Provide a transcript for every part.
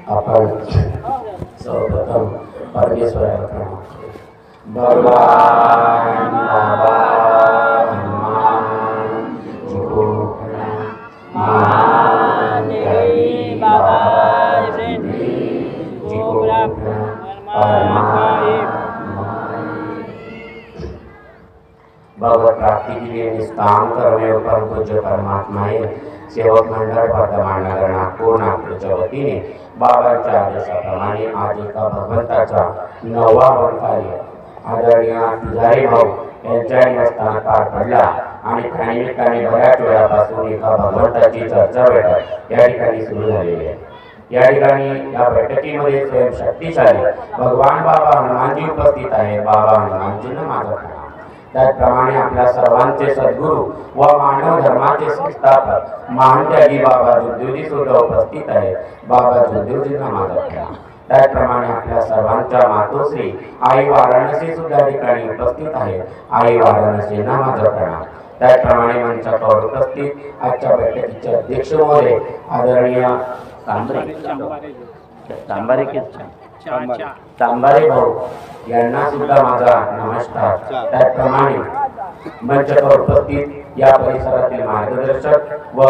आपण सर्वप्रथम परमेश्वराला प्रणाम करू. भगवान बाबा हनुमान जी को प्रणाम. महान हरि बाबा जी को प्रणाम. भगवत प्राप्ति के लिए निष्काम कर्मयोग परम पूज्य परमात्माए सेवक मंडळ वर्धमान नगर नागपूर नागपूरच्या वतीने बाबांच्या आदेशाप्रमाणे आज एका भगवंताचा 9वा वनकार्य आदरणीय पुजारी भाऊ यांच्या निवासस्थानात पार पडला आणि त्यानिमित्ताने बऱ्याच वेळापासून एका भगवंताची चर्चा बैठक या ठिकाणी सुरू झालेली आहे. या ठिकाणी या बैठकीमध्ये स्वयं शक्तिशाली भगवान बाबा हनुमानजी उपस्थित आहेत. बाबा हनुमानजींना माझा प्रणाम. त्याचप्रमाणे आपल्या सर्वांचे सद्गुरू व मानव धर्माचे संस्थापक महान त्यागी बाबा जोगदेवजी सुद्धा उपस्थित आहेत. बाबा जोगदेवजींना माझा प्रणाम. त्याचप्रमाणे आपल्या सर्वांच्या मातोश्री आई वाराणसी सुद्धा ठिकाणी उपस्थित आहेत. आई वाराणसींना माझा प्रणाम. त्याचप्रमाणे मंचावर उपस्थित आजच्या बैठकीचे अध्यक्ष महोदय आदरणीय तांबारे भाऊ यांना सुद्धा माझा नमस्कार. त्याचप्रमाणे मंचावर उपस्थित या परिसरातील मार्गदर्शक व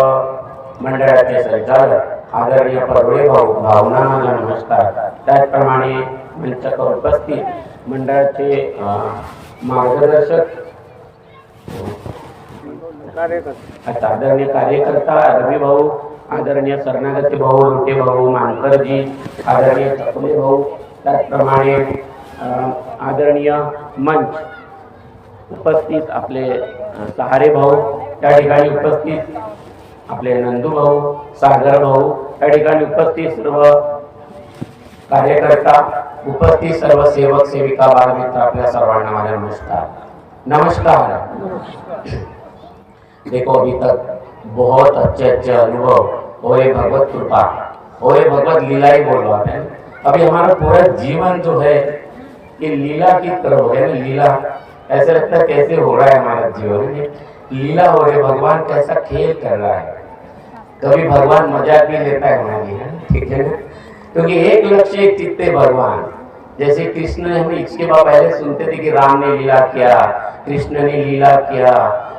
मंडळाचे संचालक आदरणीय परोळे भाऊ भावना माझा नमस्कार. त्याचप्रमाणे मंचावर उपस्थित मंडळाचे मार्गदर्शक आदरणीय कार्यकर्ता रवी भाऊ, आदरणीय शरणागती भाऊ लुटे भाऊ मानकरजी, आदरणीय चकुले भाऊ, त्याचप्रमाणे आदरणीय मंच उपस्थित आपले सहारे भाऊ, त्या ठिकाणी उपस्थित आपले नंदू भाऊ, सागर भाऊ, त्या ठिकाणी उपस्थित सर्व कार्यकर्ता, उपस्थित सर्व सेवक सेविका बालमित्र, आपल्या सर्वांना माझा नमस्कार. नमस्कार. देखो अभी तक बहुत अच्छे अच्छे अनुभव और भगवत कृपा और भगवत लीला ही बोल रहा है. अभी हमारा पूरा जीवन जो है ये लीला की तरह हो गया. लीला ऐसे लगता है कैसे हो रहा है हमारा जीवन, लीला हो रही. भगवान कैसा खेल कर रहा है. कभी भगवान मजाक भी लेता है हमारी, ठीक है ना. क्योंकि एक लक्ष्य एक चित्ते भगवान. जैसे कृष्ण ने, हम इसके बाद पहले सुनते थे कि राम ने लीला किया, कृष्ण ने लीला किया,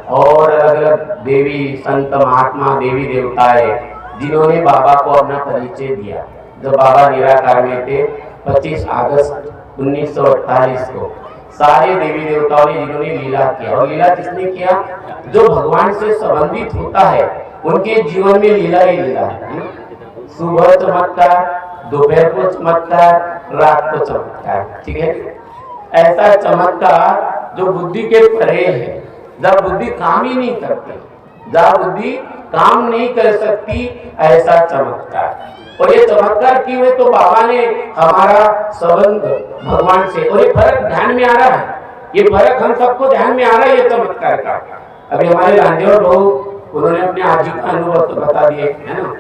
और अलग अलग देवी संत महात्मा देवी देवताएं जिन्होंने बाबा को अपना परिचय दिया. जब बाबा निराकार में थे 25 अगस्त 1948 को सारे देवी देवताओं ने जिन्होंने लीला किया. और लीला किसने किया? जो भगवान से संबंधित होता है उनके जीवन में लीला ही लीला है. सुबह चमत्कार, दोपहर को चमत्कार, रात को चमत्कार, ठीक है. ऐसा चमत्कार जो बुद्धि के परे है, जब बुद्धि काम ही नहीं करती, जब बुद्धि काम नहीं कर सकती, ऐसा चमत्कार. और ये चमत्कार क्यों है? तो बाबा ने हमारा संबंध भगवान से, और ये फर्क ध्यान में आ रहा है. ये फर्क हम सबको ध्यान में आ रहा है ये चमत्कार का. अभी हमारे लांजेवर भाऊ उन्होंने अपने आजी का अनुभव तो बता दिए है ना,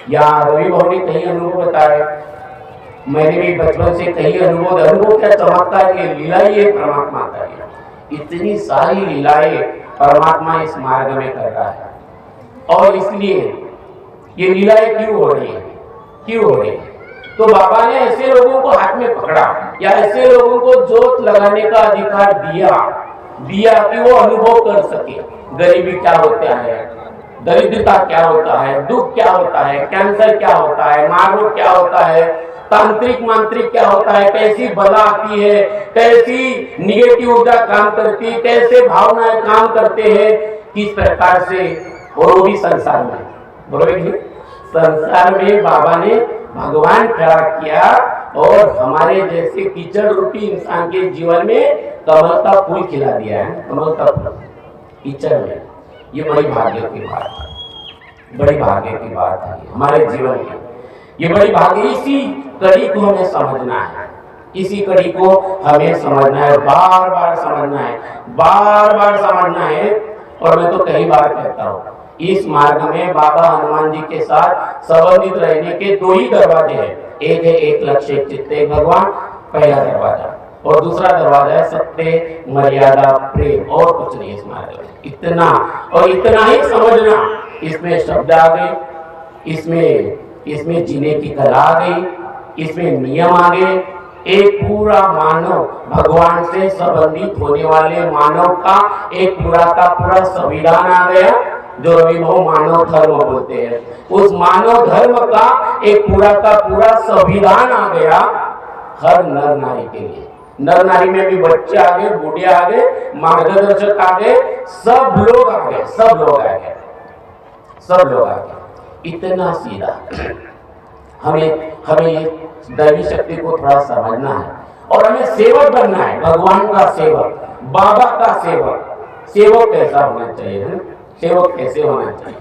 या रवि भाऊ ने कई अनुभव बताए, मैंने भी बचपन से कई अनुभव क्या चमत्कार, ये लीला ही है परमात्मा का. इतनी सारी लीलाएं परमात्मा इस मार्ग में कर रहा है. और इसलिए ये लीलाएं क्यों हो रही है, क्यों हो रही है? तो बाबा ने ऐसे लोगों को हाथ में पकड़ा, या ऐसे लोगों को जोत लगाने का अधिकार दिया कि वो अनुभव कर सके. गरीबी क्या होता है, दरिद्रता क्या होता है, दुख क्या होता है, कैंसर क्या होता है, महारोग क्या होता है, तांत्रिक मांत्रिक क्या होता है, कैसी बला आती है, कैसी निगेटिव ऊर्जा काम करती है, कैसे भावनाएं काम करते हैं, किस प्रकार से. और वो भी संसार में, बोलोगे संसार में बाबा ने भगवान खड़ा किया. और हमारे जैसे कीचड़ रूपी इंसान के जीवन में कमल का फूल खिला दिया है. कमल का फूल कीचड़ में, ये बड़ी भाग्य की बात है, बड़ी भाग्य की बात है हमारे जीवन में. ये बड़ी भाग्य, इसी कड़ी को हमें समझना है, इसी कड़ी को हमें समझना है, बार बार समझना है, बार बार समझना है. और मैं तो कई बार कहता हूँ, इस मार्ग में बाबा हनुमान जी के साथ संबंधित रहने के 2 ही दरवाजे हैं. एक है एक लक्ष्य एक चित्ते भगवान, पहला दरवाजा, और दूसरा दरवाजा है सत्य मर्यादा प्रेम. और कुछ नहीं इस मार्ग में. इतना और इतना ही समझना. इसमें शब्द आ गए, इसमें इसमें जीने की कला आ गई, इसमें नियम आ गए। एक पूरा मानव, भगवान से संबंधित होने वाले मानव का एक पूरा का पूरा संविधान आ गया, जो रविभव मानव धर्म बोलते हैं। उस मानव धर्म का एक पूरा का पूरा संविधान आ गया हर नर नारी के लिए। नर नारी में भी बच्चे आ गए, बूढ़े आ गए, मार्गदर्शक आ गए, सब लोग आ गए, सब लोग आ गए, सब लोग आ गए। इतना सीधा हमें ये दैवी शक्ति को थोड़ा समझना है और हमें सेवक बनना है, भगवान का सेवक, बाबा का सेवक। सेवक कैसा होना चाहिए? सेवक कैसे होना चाहिए?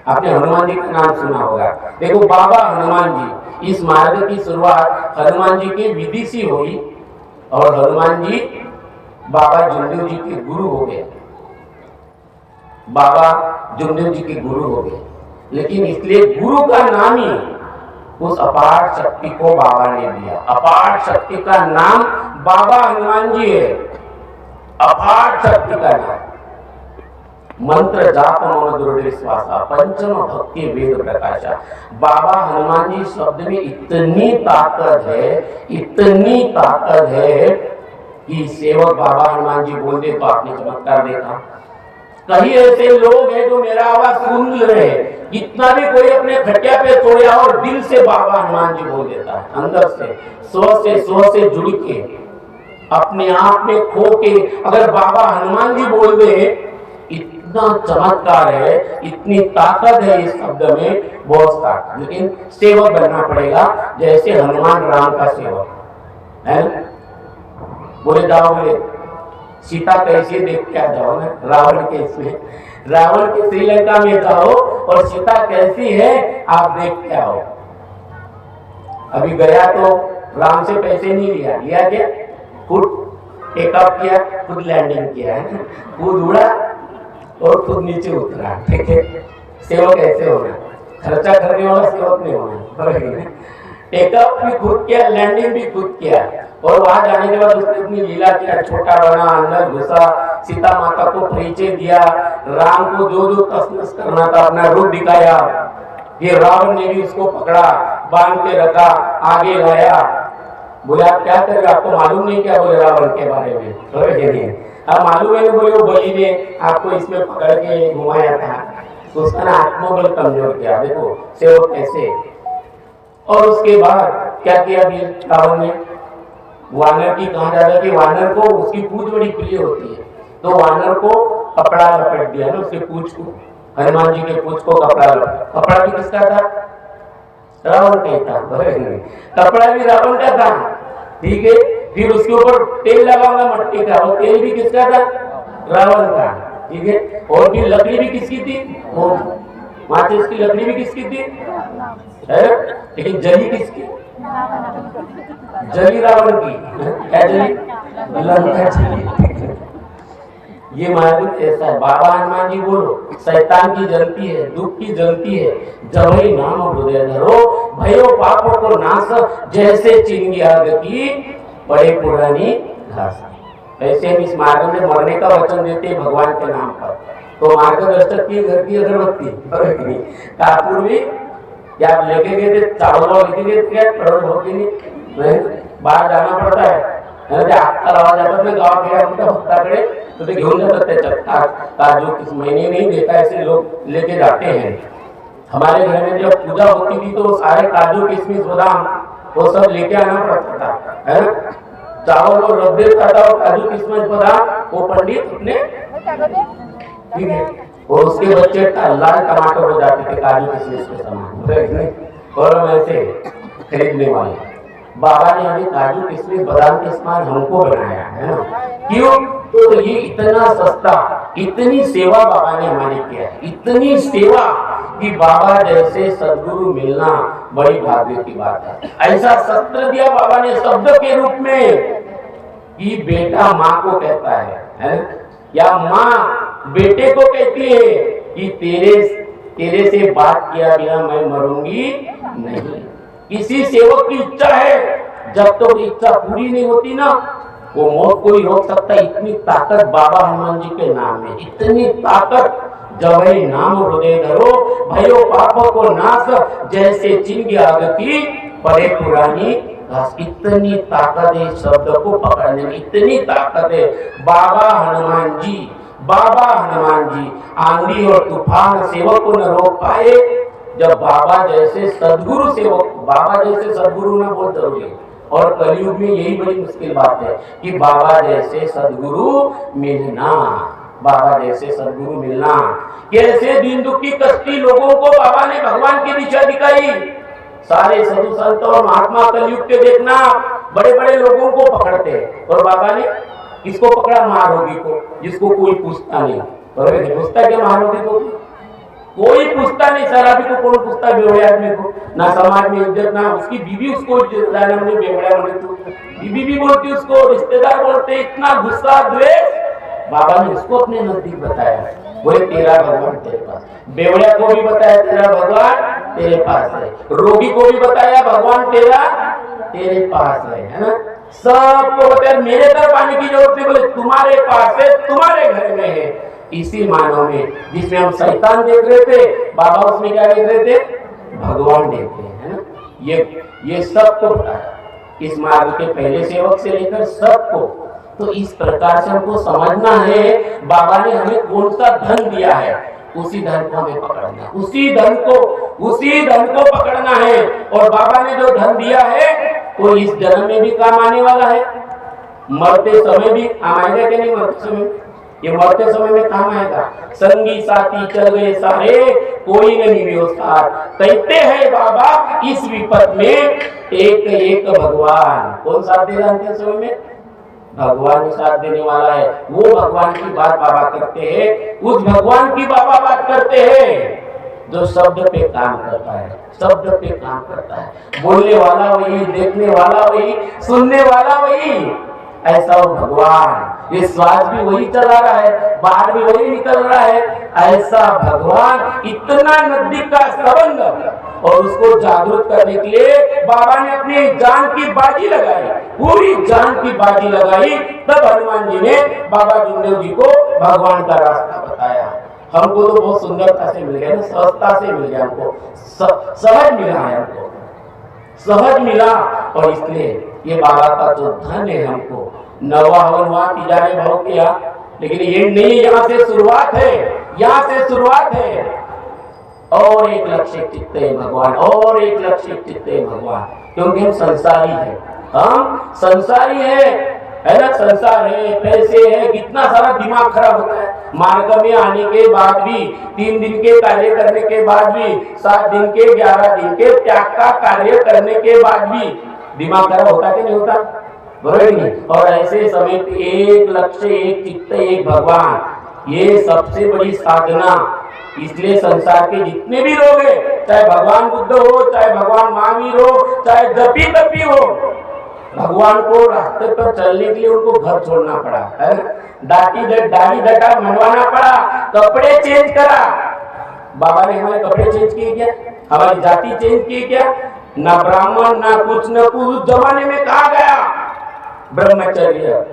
आपने हनुमान जी का नाम सुना होगा। देखो बाबा हनुमान जी, इस मार्ग की शुरुआत हनुमान जी की विधि से हुई और हनुमान जी बाबा जुमदेव जी के गुरु हो गए। बाबा जुमदेव जी के गुरु हो गए, लेकिन इसलिए गुरु का नाम ही उस अपार शक्ति को बाबा ने दिया। अपार शक्ति का नाम बाबा हनुमान जी है। अपार शक्ति का नाम मंत्र जाप मम दृढ़ विश्वासा पंचम भक्ति वेद प्रकाशा। बाबा हनुमान जी शब्द में इतनी ताकत है, इतनी ताकत है कि सेवक बाबा हनुमान जी बोल दे तो आपने चमत्कार देखा। कई ऐसे लोग हैं जो मेरा आवाज सुन रहे हैं, कितना भी कोई अपने खटिया पे सोया और दिल से बाबा हनुमान जी बोल देता है, अंदर से स्व से जुड़ के अपने आप में खो के अगर बाबा हनुमान जी बोल दे, इतना चमत्कार है, इतनी ताकत है इस शब्द में, बहुत ताकत। लेकिन सेवक बनना पड़ेगा, जैसे हनुमान राम का सेवक है। बोले जाओ, बोले सीता कैसे देख के आ जाओ ना, रावण के इसमें, रावण के श्रीलंका में जाओ और सीता कैसी है आप देख के आओ। अभी गया तो राम से पैसे नहीं लिया, लिया क्या? खुद टेकअप किया, खुद लैंडिंग किया है ना, खुद उड़ा और खुद नीचे उतरा। ठीक है, सेवक ऐसे होना, खर्चा करने वाला सेवक नहीं होना। टेकअप भी खुद किया, लैंडिंग भी खुद किया और वहां जाने के बाद उसने अपनी लीला किया, छोटा बना, अंदर घुसा, सीता माता को परिचय दिया, राम को जो जो तसनस करना था अपना रूप दिखाया। फिर रावण ने भी उसको पकड़ा, बांध के रखा, आगे लाया। बोले आप क्या कर रहे, आपको मालूम नहीं क्या? बोले रावण के बारे में अब मालूम है। बोले वो बलि ने आपको इसमें पकड़ के घुमाया था, तो उसका ना आत्मबल कमजोर किया। देखो सेवक कैसे। और उसके बाद क्या किया रावण ने? वानर की कहा जाता है कि वानर को उसकी पूंछ बड़ी प्रिय होती है, तो वानर को कपड़ा लपेट दिया ना उसके पूंछ को, हनुमान जी के पूंछ को कपड़ा लपेट। कपड़ा भी किसका था? रावण का था। कपड़ा भी रावण का था, ठीक है। फिर उसके ऊपर तेल लगाऊंगा मट्टी का, वो तेल भी किसका था? रावण का, ठीक है। और फिर लकड़ी भी किसकी थी? माचिस की लकड़ी भी किसकी थी? लेकिन जली किसकी? जली रावण की। क्या जली? लंका जली। ये मार्ग ऐसा है। बाबा हनुमान जी बोलो, शैतान की जलती है, दुख की जलती है, जब ही नाम हृदय धरो, भयो पापों को नाश, जैसे चिंगी आग की बड़े पुरानी घास। ऐसे हम इस मार्ग में मरने का वचन देते हैं भगवान के नाम पर। तो मार्गदर्शक की घर की अगरबत्ती कापूर भी क्या आप लेके गए थे? चावल लेके गए थे क्या? पेट्रोल होती नहीं, बाहर जाना पड़ता है। आग लावा जाता था गाँव के भक्ताकडे, तो ते घेऊन जातात त्याच्यात काजू किस महीने नहीं देता, ऐसे लोग लेके जाते हैं। हमारे घर में जब पूजा होती थी तो सारे काजू किशमिश बादाम वो सब लेके आना पड़ता था, है ना। चावल और रख देता था और काजू किशमिश बादाम वो पंडित अपने, ठीक है। और उसके बच्चे लाल टमाटर हो जाते थे काजू किशमिश के समान, और हम ऐसे खरीदने वाले। बाबा ने हमें काजू किशमिश बादाम के समान हमको बनाया है ना। क्यों? तो ये इतना सस्ता, इतनी सेवा बाबा ने हमारी किया, इतनी सेवा कि बाबा जैसे सदगुरु मिलना बड़ी भाग्य की बात है। ऐसा शस्त्र दिया बाबा ने शब्द के रूप में कि बेटा माँ को कहता है या माँ बेटे को कहती है कि तेरे से बात किया बिना मैं मरूंगी नहीं। किसी सेवक की इच्छा है, जब तक तो इच्छा पूरी नहीं होती ना, वो मौत को ही रोक सकता है। इतनी ताकत बाबा हनुमान जी के नाम में, इतनी ताकत जवै नाम हृदय धरो, भयो पापों को नाश, जैसे चिंगी आग की पड़े पुरानी घास। इतनी ताकत है शब्द को पकड़ने में, इतनी ताकत है। बाबा हनुमान जी आंधी और तूफान सेवक को न रोक पाए। जब बाबा जैसे सदगुरु सेवक, बाबा जैसे सदगुरु ना बहुत जरूरी है, और कलयुग में यही बड़ी मुश्किल बात है कि बाबा जैसे सदगुरु मिलना, बाबा जैसे सदगुरु मिलना। कैसे दीन दुखी कष्टी लोगों को बाबा ने भगवान की दिशा दिखाई। सारे साधु संत और महात्मा कलयुग के देखना बड़े बड़े लोगों को पकड़ते हैं, और बाबा ने किसको पकड़ा? महारोगी को, जिसको कोई पूछता नहीं। और पूछता क्या महारोगी को? कोई पूछता नहीं। शराबी को कौन पूछता? बेवड़े आदमी को। ना समाज में इज्जत, ना उसकी बीवी उसको बेवड़ा बोले तो बीवी भी बोलती उसको, रिश्तेदार बोलते। इतना गुस्सा द्वेष बाबा ने उसको अपने नजदीक बताया। बोले तेरा भगवान तेरे पास। बेवड़िया को भी बताया तेरा भगवान तेरे पास है। रोगी को भी बताया भगवान तेरा तेरे पास है ना। सबको बताया मेरे तरफ आने की जरूरत नहीं, बोले तुम्हारे पास है, तुम्हारे घर में है। इसी मानव में जिसमें हम शैतान देख रहे थे, बाबा उसमें क्या देख रहे थे? भगवान देख रहे हैं ना। ये सबको बताया, इस मार्ग के पहले सेवक से लेकर सबको। तो इस प्रकार से हमको समझना है बाबा ने हमें कौन सा धन दिया है, उसी धन को हमें पकड़ना है, उसी धन को पकड़ना है। और बाबा ने जो धन दिया है वो इस जन्म में भी काम आने वाला है, मरते समय भी काम आएगा कि नहीं? मरते समय, ये मरते समय में काम आएगा। संगी साथी चल गए सारे, कोई नहीं व्यवस्था, कहते हैं बाबा इस विपत में एक एक भगवान। कौन साथ देगा अंतिम समय में? भगवान ही साथ देने वाला है। वो भगवान की बात बाबा करते हैं, उस भगवान की बाबा बात करते हैं जो शब्द पे काम करता है, शब्द पे काम करता है। बोलने वाला वही, देखने वाला वही, सुनने वाला वही। ऐसा वो भगवान, ये श्वास भी वही चला रहा है, बाहर भी वही निकल रहा है। ऐसा भगवान, इतना नजदीक का संबंध, और उसको जागरूक करने के लिए बाबा ने अपनी जान की बाजी लगाई, पूरी जान की बाजी लगाई। तब हनुमान जी ने बाबा जुगदेव जी को भगवान का रास्ता बताया। हमको तो बहुत सुंदरता से मिल गया ना, सहजता से मिल गया, हमको सहज मिला है, हमको सहज मिला। और इसलिए ये बाबा का जो धन है, हमको नवा हवन हुआ, तीजा ने भाव किया, लेकिन ये नहीं, यहाँ से शुरुआत है, यहाँ से शुरुआत है। और एक लक्ष्य चित्ते भगवान, और एक लक्ष्य चित्ते भगवान, क्योंकि हम संसारी है, हम संसारी है ना। संसार है, पैसे है, कितना सारा दिमाग खराब होता है। मार्ग में आने के बाद भी, 3 दिन के कार्य करने के बाद भी, 7 दिन के 11 दिन के त्याग का कार्य करने के बाद भी दिमाग खराब होता कि नहीं होता? बराबर नहीं। और ऐसे समय पे एक लक्ष्य, एक चित्त, एक भगवान, ये सबसे बड़ी साधना। इसलिए संसार के जितने भी लोग हैं, चाहे भगवान बुद्ध हो, चाहे भगवान महावीर हो, चाहे जपी तपी हो, भगवान को रास्ते पर चलने के लिए उनको घर छोड़ना पड़ा है, दाढ़ी डटा मनवाना पड़ा, कपड़े चेंज करा। बाबा ने हमारे कपड़े चेंज किए क्या? हमारी जाति चेंज की क्या? ना ब्राह्मण, ना कुछ, न कुछ। जमाने में कहा गया ब्रह्मचर्य,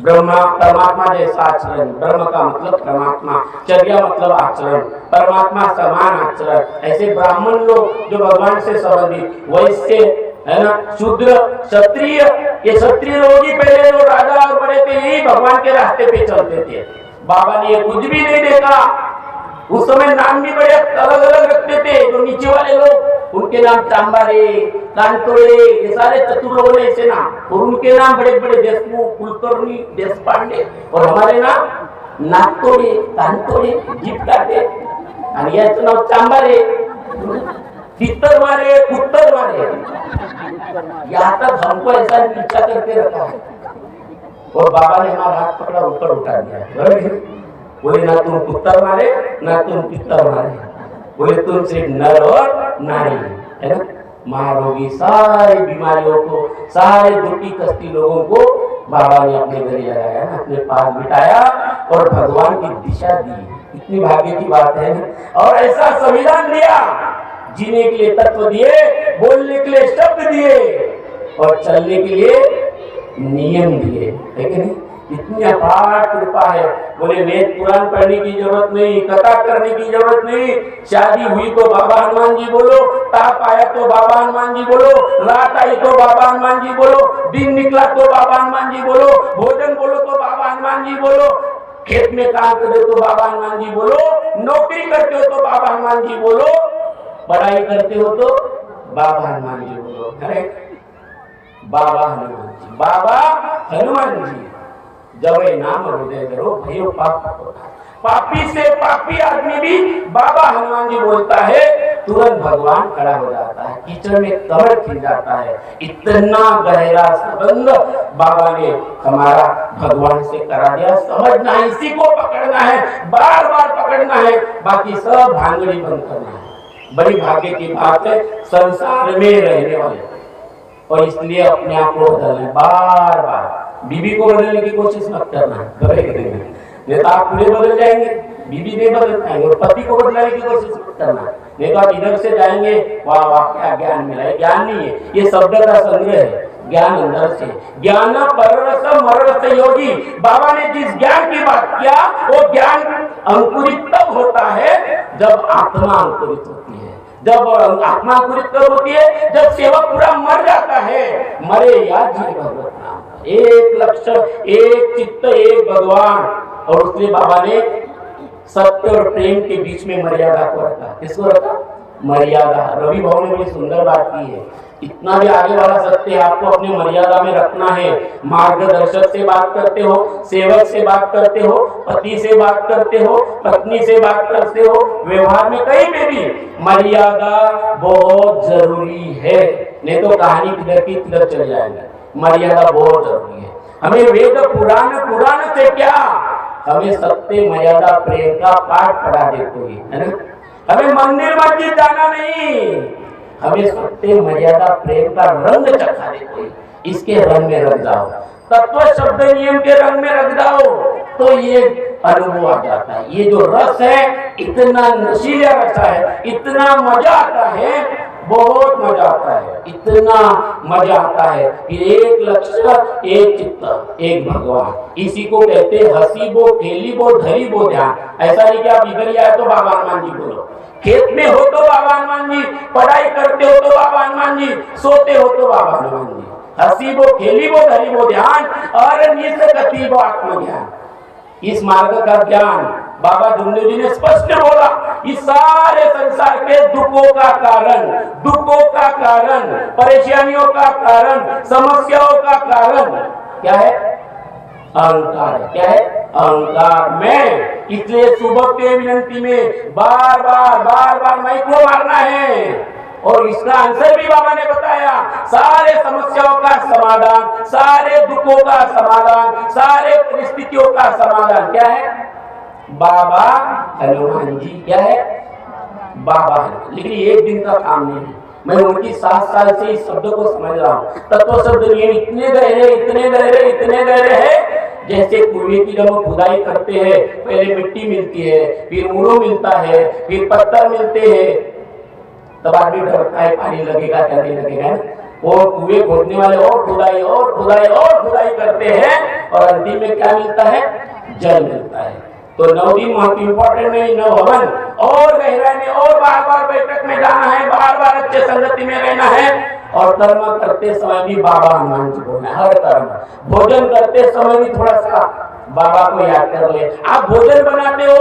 ब्रह्मा परमात्मा जैसा आचरण। ब्रह्म का मतलब परमात्मा, चर्या मतलब आचरण, परमात्मा समान आचरण। ऐसे ब्राह्मण लोग जो भगवान से संबंधित, वैश्य है ना, शूद्र, क्षत्रिय, ये क्षत्रिय लोग ही पहले जो राजा और बड़े थे, यही भगवान के रास्ते पे चलते थे। बाबा ने ये कुछ भी नहीं देखा। उस समय नाम भी बड़े अलग अलग रखते थे। जो नीचे वाले लोग, उनके नाम चांबारे, कांतोड़े, ये सारे चतुर लोग ने ऐसे नाम, और उनके नाम बड़े बड़े देशमुख, कुलकर्णी, देशपांडे, और हमारे नाम नागतोड़े, कांतोड़े, जीप काटे, आणि याचं नाव चांबारे, तितर मारे, कुत्तर मारे। यहाँ तक हमको ऐसा पीछा करके रखा है। और बाबा ने हमारा हाथ पकड़ा, ऊपर उठा दिया। बोले ना तुम कुत्तर मारे, ना तुम पितर मारे, बोले तुम सिर्फ नर और नारी है ना। महारोगी, सारी बीमारियों को, सारे दुखी कष्टी लोगों को बाबा ने अपने घर लगाया ना, अपने पास बिठाया और भगवान की दिशा दी। इतनी भाग्य की बात है ना। और ऐसा संविधान दिया, जीने के लिए तत्व दिए, बोलने के लिए शब्द दिए, और चलने के लिए नियम दिए, है कि नहीं? इतनी अपार कृपा है। बोले वेद पुराण पढ़ने की जरूरत नहीं, कथा करने की जरूरत नहीं, शादी हुई तो बाबा हनुमान जी बोलो, ताप आया तो बाबा हनुमान जी बोलो, रात आई तो बाबा हनुमान जी बोलो, दिन निकला तो बाबा हनुमान जी बोलो, भोजन बोलो तो बाबा हनुमान जी बोलो, खेत में काम करते हो तो बाबा हनुमान जी बोलो, नौकरी करते हो तो बाबा हनुमान जी बोलो, पढ़ाई करते हो तो बाबा हनुमान जी बोलो। अरे बाबा हनुमान जी, बाबा हनुमान जी, जब ये नाम हृदय करो भयो पाप, पापी से पापी आदमी भी बाबा हनुमान जी बोलता है, तुरंत भगवान खड़ा हो जाता है, कीचड़ में कमर खिल जाता है। इतना गहरा संबंध बाबा ने हमारा भगवान से करा दिया। समझना है, इसी को पकड़ना है, बार बार पकड़ना है, बाकी सब भांगड़ी बंद करना है। बड़ी भाग्य की बात है संसार में रहने वाले, और इसलिए अपने आप को बदलना है बार बार। बीबी को बदलने की कोशिश मत करना, नहीं तो आप पूरे बदल जाएंगे, बीबी नहीं बदल पाएंगे, और पति को बदलने की कोशिश मत करना, नहीं तो आप इधर से जाएंगे, वाह वाह क्या ज्ञान मिला है। ज्ञान नहीं है, ये शब्द का संग्रह है, ज्ञान अंदर से। ज्ञान पररस मररस योगी, बाबा ने जिस ज्ञान की बात किया वो ज्ञान अंकुरित तब होता है जब आत्मा अंकुरित होती है। जब आत्मा अंकुरित कब होती है? जब सेवक पूरा मर जाता है। मरे या जी भगवत नाम, एक लक्ष्य, एक चित्त, एक भगवान। और उसने बाबा ने सत्य और प्रेम के बीच में मर्यादा को रखा। किसको रखा? मर्यादा। रवि भाव ने बड़ी सुंदर बात की है, इतना भी आगे वाला सत्य आपको अपनी मर्यादा में रखना है। मार्गदर्शक से बात करते हो, सेवक से बात करते हो, पति से बात करते हो, पत्नी से बात करते हो, व्यवहार में कहीं पे भी मर्यादा बहुत जरूरी है, नहीं तो कहानी किधर की किधर चल जाएगी। मर्यादा बहुत जरूरी है। हमें वेद पुराण से क्या, हमें सत्य मर्यादा प्रेम का पाठ पढ़ा देते है ना। हमें मंदिर मस्जिद जाना नहीं, हमें सत्य मर्यादा प्रेम का रंग चखा देते, इसके रंग में रख जाओ, तत्व शब्द नियम के रंग में रख जाओ, तो ये अनुभव आ जाता है। ये जो रस है इतना नशीला रस है, इतना मजा आता है, बहुत मजा आता है, इतना मजा आता है कि एक लक्ष्य, एक चित्त, एक भगवान। इसी को कहते हैं हसीबो खेलीबो धरीबो ध्यान। ऐसा नहीं कि आप इधर ही आए तो बाबा हनुमान जी बोलो, खेत में हो तो बाबा हनुमान जी, पढ़ाई करते हो तो बाबा हनुमान जी, सोते हो तो बाबा हनुमान जी। हसीबो खेलीबो धरीबो ध्यान और निसकतीबो आत्मज्ञान। इस मार्ग का ज्ञान बाबा जुमले जी ने स्पष्ट बोला। इस सारे संसार के दुखों का कारण, परेशानियों का कारण, समस्याओं का कारण क्या है? अहंकार है। क्या है? अहंकार में। इसलिए सुबह के विनंती में बार बार माइक को मारना है, और इसका आंसर भी बाबा ने बताया। सारे समस्याओं का समाधान, सारे दुखों का समाधान, सारे परिस्थितियों का समाधान क्या है? बाबा हनुमान जी। क्या है? बाबा हनुमान। लेकिन एक दिन का काम नहीं है, मैं उनकी 7 साल से इस शब्द को समझ रहा हूँ। तत्व शब्द ये इतने गहरे हैं, जैसे कुएं की जब हम खुदाई करते हैं, पहले मिट्टी मिलती है, फिर मुड़ो मिलता है, फिर पत्थर मिलते हैं, तब आदमी डरता है पानी लगेगा क्या नहीं लगेगा। वो कुएं खोदने वाले और खुदाई करते हैं, और अंतिम में क्या मिलता है? जल मिलता है। तो 9 दिन बहुत इंपॉर्टेंट नहीं, 9 हवन और गहराई में, और बार बैठक में जाना है, बार अच्छे संगति में रहना है, और कर्म करते समय भी बाबा हनुमान जी बोलना है। हर कर्म, भोजन करते समय भी थोड़ा सा बाबा को याद कर ले। आप भोजन बनाते हो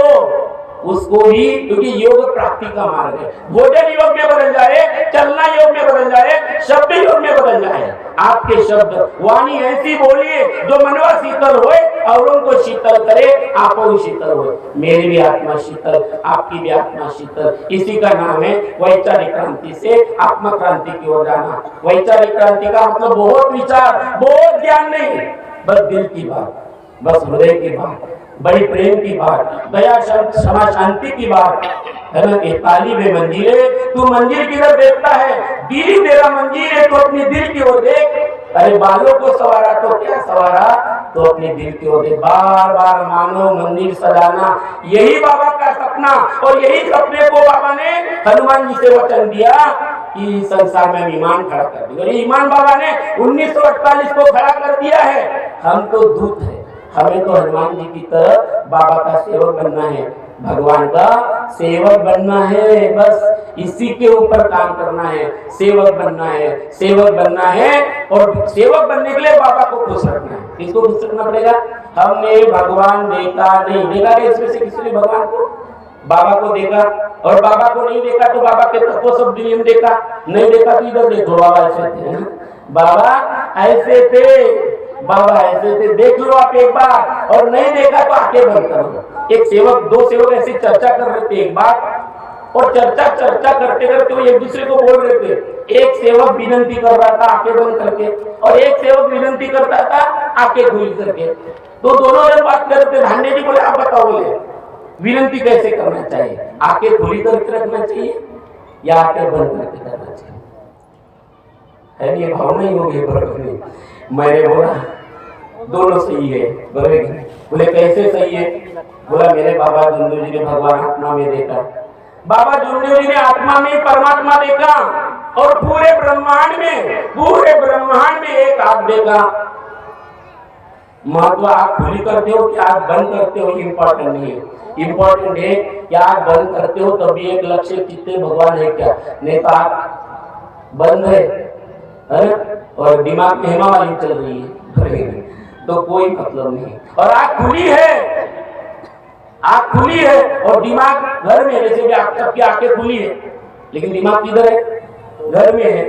उसको भी, क्योंकि योग प्राप्ति का मार्ग है। भोजन योग में बदल जाए, चलना योग में बदल जाए, शब्द योग में बदल जाए। आपके शब्द वाणी ऐसी बोलिए जो मनवा शीतल होए और उनको शीतल करे, आप शीतल होए। मेरी भी आत्मा शीतल, आपकी भी आत्मा शीतल। इसी का नाम है वैचारिक क्रांति से आत्मा क्रांति की ओर जाना। वैचारिक क्रांति का मतलब बहुत विचार, बहुत ज्ञान नहीं, बस दिल की बात, बस हृदय की बात, बड़ी प्रेम की बात, दया क्षमा शांति की बात है ना। ताली में मंजिले, तू मंजिल की तरफ देखता है, दिल ही तेरा मंजिल है, तो अपने दिल की ओर देख। अरे बालों को सवारा तो क्या सवारा, तो अपने दिल की ओर देख। बार मानो मंदिर सजाना, यही बाबा का सपना, और यही सपने को बाबा ने हनुमान जी से वचन दिया कि संसार में ईमान खड़ा कर दिया। और ईमान बाबा ने 1948 को खड़ा कर दिया है। हम तो दूत है, हमें तो हनुमान जी की तरह बाबा का सेवक बनना है, भगवान का सेवक बनना है, बस इसी के ऊपर काम करना है। सेवक बनना है, सेवक बनना है, और सेवक बनने के लिए बाबा को खुश रखना है। किसको खुश रखना पड़ेगा? हमने भगवान देखा नहीं, देखा क्या इसमें से किसी ने भगवान को? बाबा को देखा, और बाबा को नहीं देखा तो बाबा के तत्व सब नियम देखा, नहीं देखा तो इधर देखो बाबा ऐसे थे, बाबा ऐसे थे, बाबा ऐसे थे, देख लो आप एक बार, और नहीं देखा तो आंखें बंद कर लो। एक सेवक, दो सेवक ऐसी चर्चा कर रहे थे एक बार, और चर्चा करते करते वो एक दूसरे को बोल रहे थे। एक सेवक विनंती कर रहा था आंखें बंद करके, और एक सेवक विनंती करता था आंखें खुली करके। तो दोनों जन बात कर रहे थे। भांडे जी बोले आप बताओ, बोले विनंती कैसे करना चाहिए, आंखें खुली करके रखना चाहिए या आंखें बंद करके करना चाहिए? है ये भावना ही होगी बराबर नहीं। मैंने बोला दोनों सही है, बराबर। बोले कैसे सही है? बोला मेरे बाबा जुंदू जी ने भगवान आत्मा में देखा, बाबा जुंदू जी ने आत्मा में परमात्मा देखा, और पूरे ब्रह्मांड में एक आग देखा। महत्व आग खुली करते हो कि आग बंद करते हो इम्पोर्टेंट नहीं है, इम्पोर्टेंट है कि आग बंद करते हो तभी एक लक्ष्य चित्ते भगवान है क्या, नहीं तो आग बंद है और दिमाग में हेमा वाली चल रही है तो कोई मतलब नहीं। और आग खुली है और दिमाग घर में, जैसे भी आप सबकी आंखें खुली है लेकिन दिमाग किधर है? घर में है,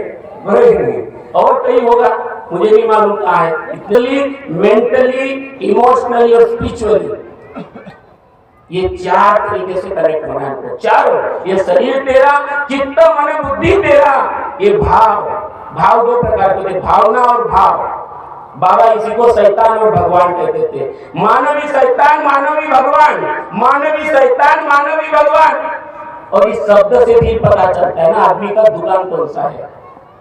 और कहीं होगा मुझे नहीं मालूम कहाँ है। इतनी मेंटली, इमोशनली और स्पिरिचुअली ये चार तरीके से कनेक्ट होना है। चारों, ये शरीर तेरा, चित्त मन बुद्धि तेरा, ये भाव दो प्रकार के थे, भावना और भाव। बाबा इसी को शैतान और भगवान कहते थे। मानवी शैतान, मानवी भगवान, मानवी शैतान, मानवी भगवान। और इस शब्द से भी पता चलता है ना आदमी का दुकान कौन सा है।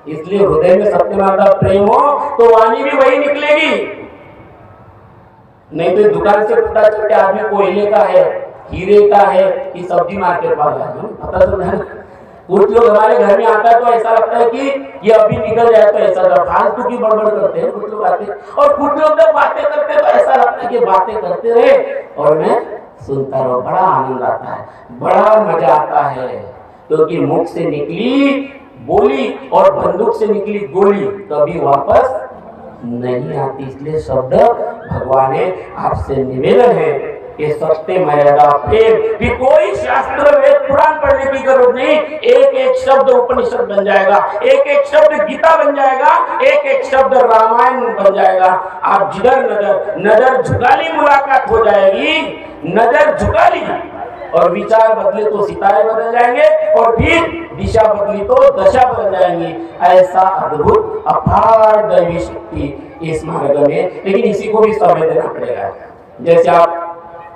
इसलिए हृदय में सत्यनारायण प्रेम हो तो वाणी भी वही निकलेगी, नहीं तो दुकान से पता चलता है आदमी कोयले का है, हीरे का है कि सब्जी मार्केट वाला है, पता चलता है। कुछ लोग हमारे घर में आता है तो ऐसा लगता है कि ये अभी निकल जाए, तो ऐसा फालतू की बड़बड़ करते हैं कुछ लोग आते हैं, और कुछ लोग जब बातें करते हैं तो ऐसा लगता है कि बातें करते रहे और मैं सुनता रहो। बड़ा आनंद आता है, बड़ा मजा आता है, क्योंकि मुख से निकली बोली और बंदूक से निकली गोली कभी वापस नहीं आती। इसलिए शब्द भगवान है, आपसे निवेदन है कि सत्य मर्यादा प्रेम भी कोई शास्त्र वेद पुराण पढ़ने की जरूरत नहीं। एक एक शब्द उपनिषद बन जाएगा, एक एक शब्द गीता बन जाएगा, एक एक शब्द रामायण बन जाएगा। आप जिधर नजर झुका ली मुलाकात हो जाएगी, नजर झुका ली और विचार बदले तो सितारे बदल जाएंगे, और फिर दिशा बदली तो दशा बदल जाएंगी। ऐसा अद्भुत अपार दैवी शक्ति इस मार्ग में, लेकिन इसी को भी समय देना पड़ेगा। जैसे आप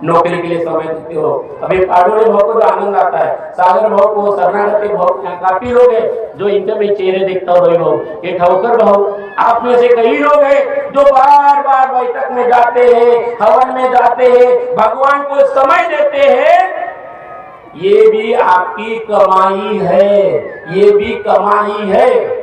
नौकरी के लिए समय देते हो, अभी पाडोले भाव को जो आनंद आता है, सागर भाव को, शरणागति भाव, काफी लोग हैं जो इनके में चेहरे देखता हो, भाव ये ठोकर भाव। आप में से कई लोग हैं जो बार बार बैठक में जाते हैं, हवन में जाते हैं, भगवान को समय देते हैं। ये भी आपकी कमाई है, ये भी कमाई है।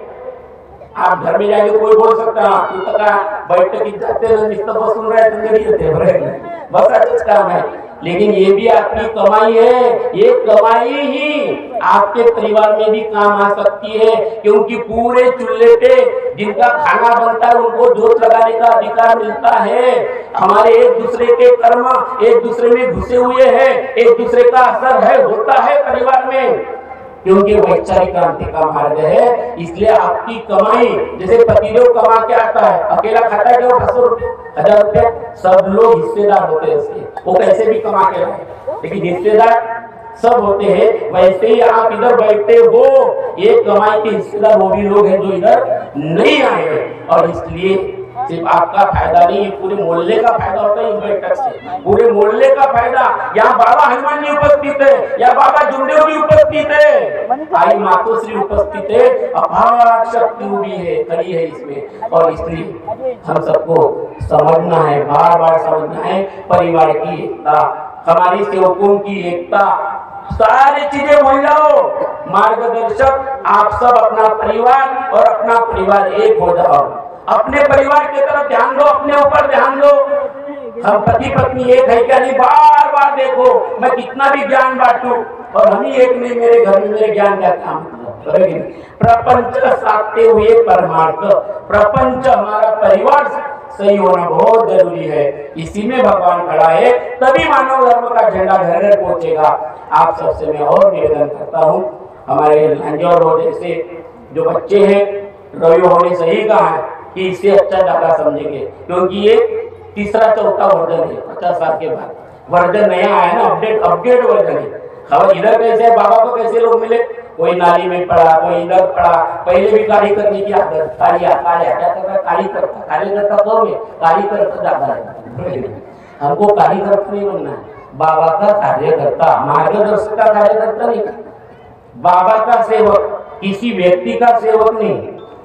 आप घर में जाएंगे कोई बोल सकता है तू तक बैठक जाते बसून रहे बस अच्छा काम है, लेकिन ये भी आपकी कमाई है। ये कमाई ही आपके परिवार में भी काम आ सकती है, क्योंकि पूरे चूल्हे पे जिनका खाना बनता है उनको जोत लगाने का अधिकार मिलता है। हमारे एक दूसरे के कर्म एक दूसरे में घुसे हुए हैं, एक दूसरे का असर है, होता है परिवार में, क्योंकि वैचारिक क्रांति का मार्ग है। इसलिए आपकी कमाई, जैसे पतिदेव कमा के आता है, अकेला खाता है क्या 500 रुपये 1000 रुपये, सब लोग हिस्सेदार होते हैं इसके, वो कैसे भी कमा के लाए, लेकिन हिस्सेदार सब होते हैं। वैसे ही आप इधर बैठते हो, ये कमाई के हिस्सेदार वो भी लोग हैं जो इधर नहीं आए हैं। और इसलिए सिर्फ आपका फायदा नहीं, पूरे मोहल्ले का फायदा होता है इस बैठक से, पूरे मोहल्ले का फायदा। यहाँ बाबा हनुमान जी उपस्थित है, या बाबा जुमदेव भी उपस्थित है, आई मातोश्री उपस्थित है, अपार शक्ति भी है, खड़ी है इसमें। और इसलिए हम सबको समझना है, बार बार समझना है, परिवार की एकता, हमारी सेवकों की एकता, सारी चीजें भूल जाओ। मार्गदर्शक आप सब अपना परिवार और अपना परिवार एक हो जाओ, अपने परिवार की तरफ ध्यान दो, अपने ऊपर ध्यान दो। हम पति पत्नी एक है क्या? नहीं, बार बार देखो मैं कितना भी ज्ञान बांटू और हम ही एक नहीं, मेरे घर में मेरे ज्ञान का काम प्रपंच साधते हुए परमार्थ, प्रपंच हमारा परिवार सही होना बहुत जरूरी है। इसी में भगवान खड़ा है, तभी मानव धर्म का झंडा घर घर पहुंचेगा। आप सबसे मैं और निवेदन करता हूँ, हमारे लांजौर रोड जैसे जो बच्चे हैं, रवि होने सही कहा है कि इससे अच्छा दादा समझेंगे, क्योंकि ये तीसरा चौथा वर्जन है 50 साल के बाद। वर्जन नया आया ना, अपडेट वर्जन है। खबर इधर कैसे बाबा को कैसे लोग मिले, कोई नाली में पड़ा, कोई इधर पड़ा। पहले भी कार्य करने की आदत, कार्य क्या करता, कार्य करता तो में कार्य करता ज्यादा है। हमको कार्यकर्ता नहीं बनना है, बाबा का कार्यकर्ता, मार्गदर्शक का कार्यकर्ता नहीं, बाबा का सेवक, किसी व्यक्ति का सेवक नहीं।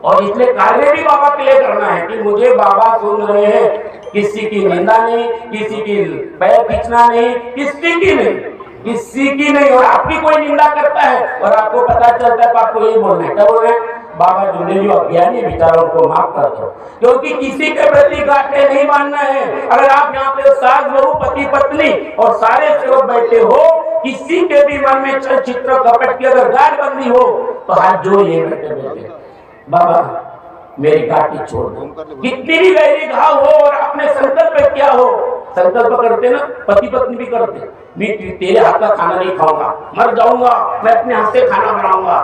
और इसलिए कार्य भी बाबा के लिए करना है कि मुझे बाबा सुन रहे हैं, किसी की निंदा नहीं, किसी की पैर खींचना नहीं, किसी की नहीं, किसी की नहीं। और आपकी कोई निंदा करता है और आपको पता चलता है तो आपको यही बोलना है, क्या बोल रहे हैं? बाबा जुड़े जो अज्ञानी विचारों को माफ कर दो, क्योंकि किसी के प्रति गांठे नहीं मानना है। अगर आप यहाँ पे सास बहू पति पत्नी और सारे सेवक बैठे हो, किसी के भी मन में छल चित्र कपट की अगर गांठ बंदी हो तो हाथ जोड़ ये बैठे बाबा मेरी गांठी छोड़ दो। कितनी भी गहरी घाव हो और आपने संकल्प किया हो, संकल्प करते ना, पति पत्नी भी करते, मैं तेरे हाथ का खाना नहीं खाऊंगा, मर जाऊंगा, मैं अपने हाथ से खाना बनाऊंगा।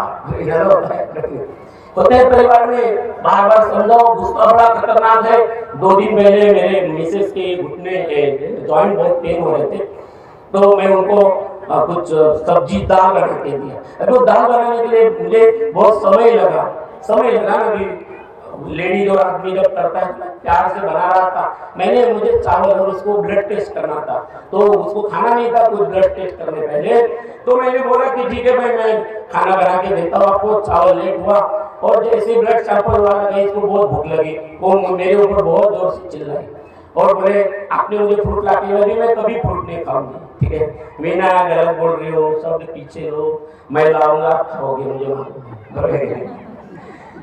होते हैं परिवार में, बार बार समझाओ, गुस्सा बड़ा खतरनाक है। 2 दिन पहले मेरे मिसेस के घुटने जॉइंट बहुत पेन हो रहे थे, तो मैं उनको कुछ सब्जी दाल बना के दिया। अब दाल बनाने के लिए मुझे बहुत समय लगा ना, लेडीज और आदमी जब करता है प्यार से बना रहा था। मुझे चावल और उसको ब्लड टेस्ट करना था, तो उसको खाना नहीं था कुछ ब्लड टेस्ट करने पहले। तो मैंने बोला कि ठीक है भाई, मैं खाना बना के देता हूँ आपको। चावल लेट हुआ और जैसे ब्लड सैंपल वाला गई, इसको बहुत भूख लगी, वो मेरे ऊपर बहुत जोर से चिल्लाई और बोले आपने मुझे फ्रूट ला के लगी, मैं कभी फ्रूट नहीं खाऊंगी। ठीक है, मीना गलत बोल रही हो, शब्द पीछे लो, मैं लाऊंगा आप खाओगे, मुझे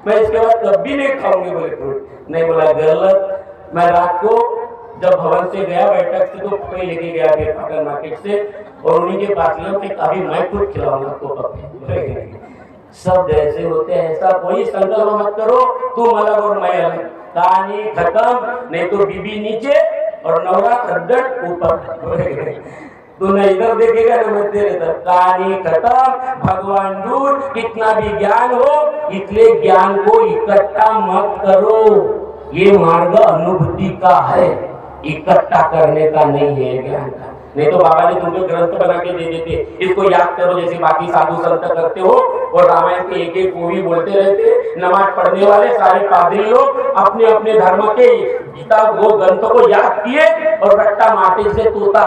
मैं इसके बाद कभी नहीं खाऊंगी बोले फ्रूट। नहीं बोला गलत। मैं रात को जब भवन से गया बैठक से, तो पपई लेके गया पाटन मार्केट से और उन्हीं के पास लिया, अभी मैं खुद खिलाऊंगा आपको पपई। सब जैसे होते हैं ऐसा कोई संकल्प मत करो, तुम अलग और मैं अलग, कहानी खत्म। नहीं तो बीबी नीचे और नवरा खड्डट ऊपर। तू न इधर देखेगा न मैं तेरे तरफ, कहानी खत्म। भगवान दूर, कितना भी ज्ञान हो, इसलिए ज्ञान को इकट्ठा मत करो। ये मार्ग अनुभूति का है, इकट्ठा करने का नहीं है ज्ञान का। नहीं तो बाबा ने तुमको ग्रंथ बना के दे देते, इसको याद करो जैसे बाकी साधु संत करते हो। और रामायण के एक एक को भी बोलते रहते। नमाज पढ़ने वाले सारे पादरी लोग अपने अपने धर्म के गीता वो ग्रंथों को याद किए और रट्टा माटे से तोता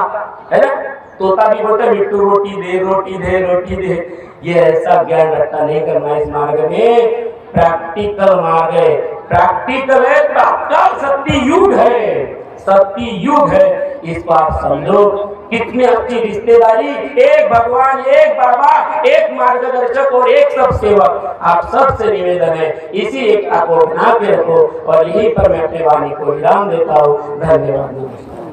है ना, तोता भी बोलते मिट्टू रोटी दे रोटी दे रोटी दे। ये ऐसा ज्ञान रट्टा नहीं करना। इस मार्ग में प्रैक्टिकल मार्ग है, प्रैक्टिकल है, तात्काल सत्य युग है, सत्य युग है। इसको आप समझो। कितनी अच्छी रिश्तेदारी, एक भगवान, एक बाबा, एक मार्गदर्शक और एक सब सेवक। आप सबसे निवेदन है इसी एक को बना के रखो। और यही पर मैं अपने वाणी को विराम देता हूँ। धन्यवाद।